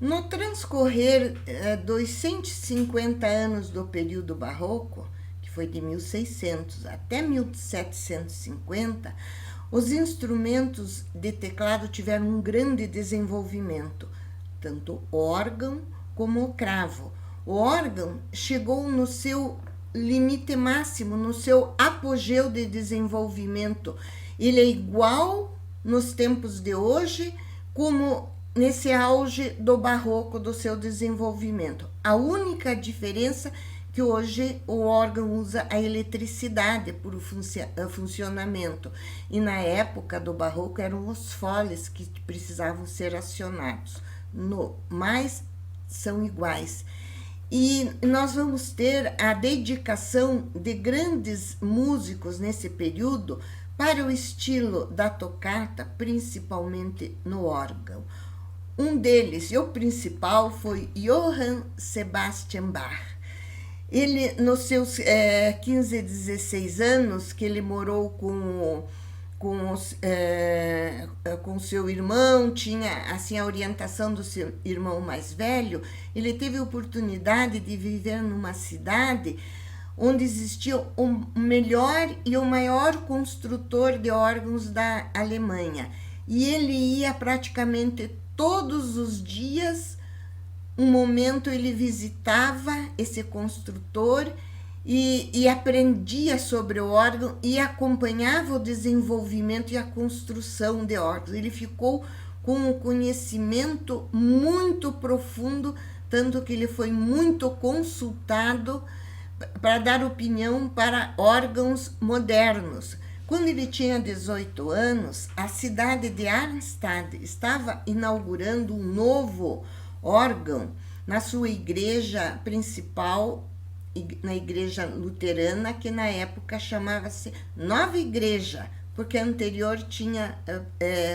No transcorrer dos 150 anos do período barroco, que foi de 1600 até 1750, os instrumentos de teclado tiveram um grande desenvolvimento, tanto o órgão como o cravo. O órgão chegou no seu limite máximo, no seu apogeu de desenvolvimento. Ele é igual nos tempos de hoje como nesse auge do barroco, do seu desenvolvimento. A única diferença é que hoje o órgão usa a eletricidade por funcionamento, e na época do barroco eram os foles que precisavam ser acionados, mas são iguais. E nós vamos ter a dedicação de grandes músicos nesse período para o estilo da tocata, principalmente no órgão. Um deles, e o principal, foi Johann Sebastian Bach. Ele, nos seus 15, 16 anos, que ele morou com seu irmão, tinha assim a orientação do seu irmão mais velho, ele teve a oportunidade de viver numa cidade onde existia o melhor e o maior construtor de órgãos da Alemanha. E ele ia praticamente todos os dias, um momento ele visitava esse construtor e aprendia sobre o órgão e acompanhava o desenvolvimento e a construção de órgãos. Ele ficou com um conhecimento muito profundo, tanto que ele foi muito consultado para dar opinião para órgãos modernos. Quando ele tinha 18 anos, a cidade de Arnstadt estava inaugurando um novo órgão na sua igreja principal, na igreja luterana, que na época chamava-se Nova Igreja, porque a anterior tinha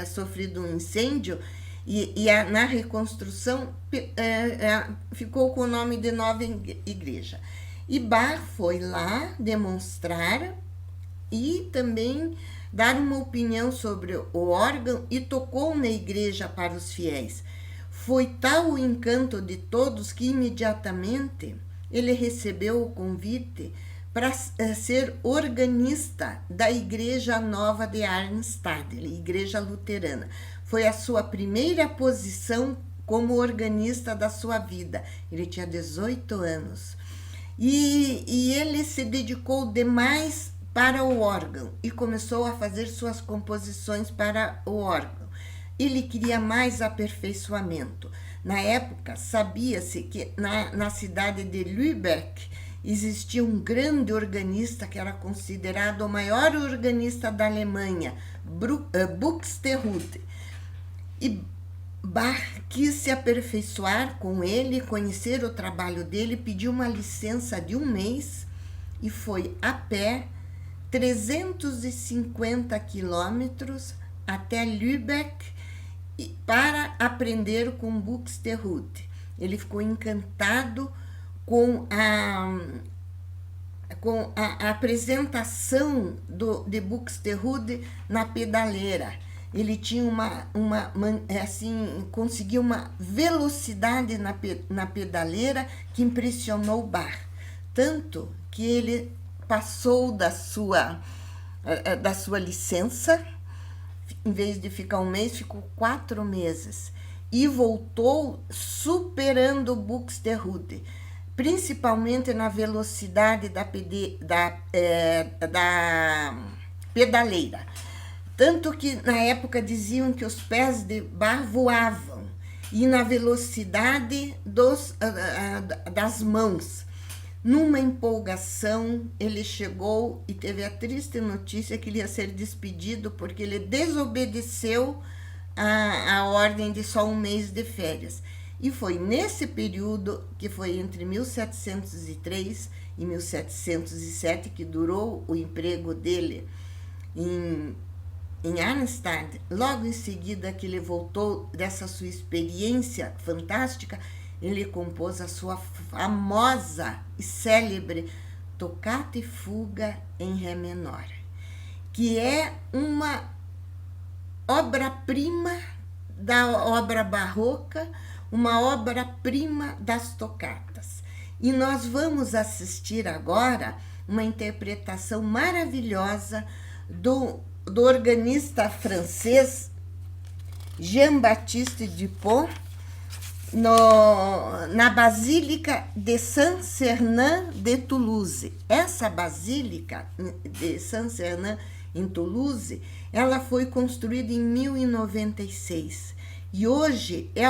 sofrido um incêndio e na reconstrução ficou com o nome de Nova Igreja. E Bach foi lá demonstrar e também dar uma opinião sobre o órgão e tocou na igreja para os fiéis. Foi tal o encanto de todos que imediatamente ele recebeu o convite para ser organista da Igreja Nova de Arnstadt, igreja luterana. Foi a sua primeira posição como organista da sua vida. Ele tinha 18 anos. E ele se dedicou demais para o órgão e começou a fazer suas composições para o órgão. Ele queria mais aperfeiçoamento. Na época, sabia-se que na cidade de Lübeck existia um grande organista que era considerado o maior organista da Alemanha, Buxtehude. E Bach quis se aperfeiçoar com ele, conhecer o trabalho dele, pediu uma licença de 1 mês e foi a pé 350 quilômetros até Lübeck para aprender com Buxtehude. Ele ficou encantado com a apresentação de Buxtehude na pedaleira. Ele tinha conseguiu uma velocidade na pedaleira que impressionou Bach, tanto que ele passou da sua licença. Em vez de ficar 1 mês, ficou 4 meses e voltou superando Buxtehude, principalmente na velocidade da pedaleira. Tanto que na época diziam que os pés de Bach voavam, e na velocidade das mãos. Numa empolgação, ele chegou e teve a triste notícia que ele ia ser despedido porque ele desobedeceu a ordem de só 1 mês de férias. E foi nesse período, que foi entre 1703 e 1707, que durou o emprego dele em Arnstadt. Logo em seguida que ele voltou dessa sua experiência fantástica, ele compôs a sua famosa e célebre Tocata e Fuga em Ré menor, que é uma obra-prima da obra barroca, uma obra-prima das toccatas. E nós vamos assistir agora uma interpretação maravilhosa do organista francês Jean-Baptiste Dupont, na Basílica de Saint-Sernin de Toulouse. Essa Basílica de Saint-Sernin em Toulouse, ela foi construída em 1096 e hoje é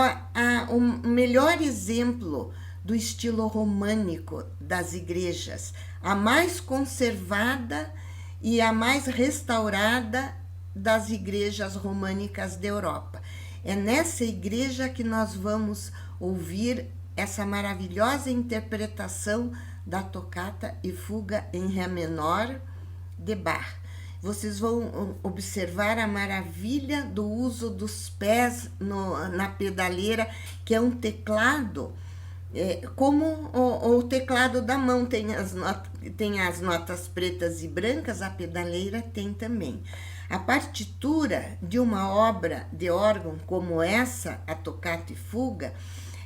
o melhor exemplo do estilo românico das igrejas, a mais conservada e a mais restaurada das igrejas românicas da Europa. É nessa igreja que nós vamos ouvir essa maravilhosa interpretação da toccata e fuga em Ré menor de Bach. Vocês vão observar a maravilha do uso dos pés na pedaleira, que é um teclado, como o teclado da mão tem as notas pretas e brancas, a pedaleira tem também. A partitura de uma obra de órgão como essa, a toccata e fuga,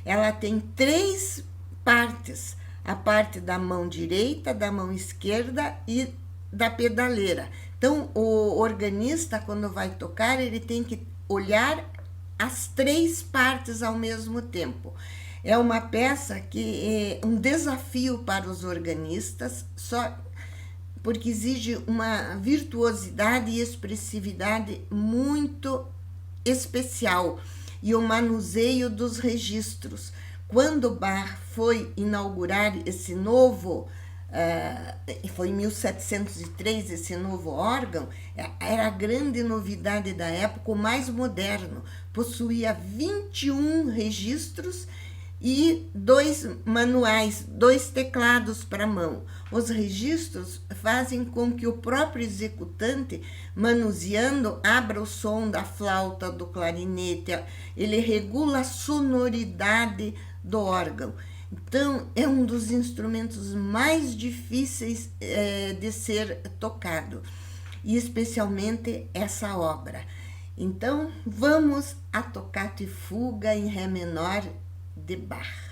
ela tem 3 partes: a parte da mão direita, da mão esquerda e da pedaleira. Então, o organista, quando vai tocar, ele tem que olhar as 3 partes ao mesmo tempo. É uma peça que é um desafio para os organistas, só porque exige uma virtuosidade e expressividade muito especial e o manuseio dos registros. Quando Bach foi inaugurar esse novo, foi em 1703, esse novo órgão, era a grande novidade da época, o mais moderno, possuía 21 registros e 2 manuais, 2 teclados para mão. Os registros fazem com que o próprio executante, manuseando, abra o som da flauta, do clarinete, ele regula a sonoridade do órgão. Então, é um dos instrumentos mais difíceis de ser tocado, e especialmente essa obra. Então, vamos à toccata e fuga em Ré menor de Bach.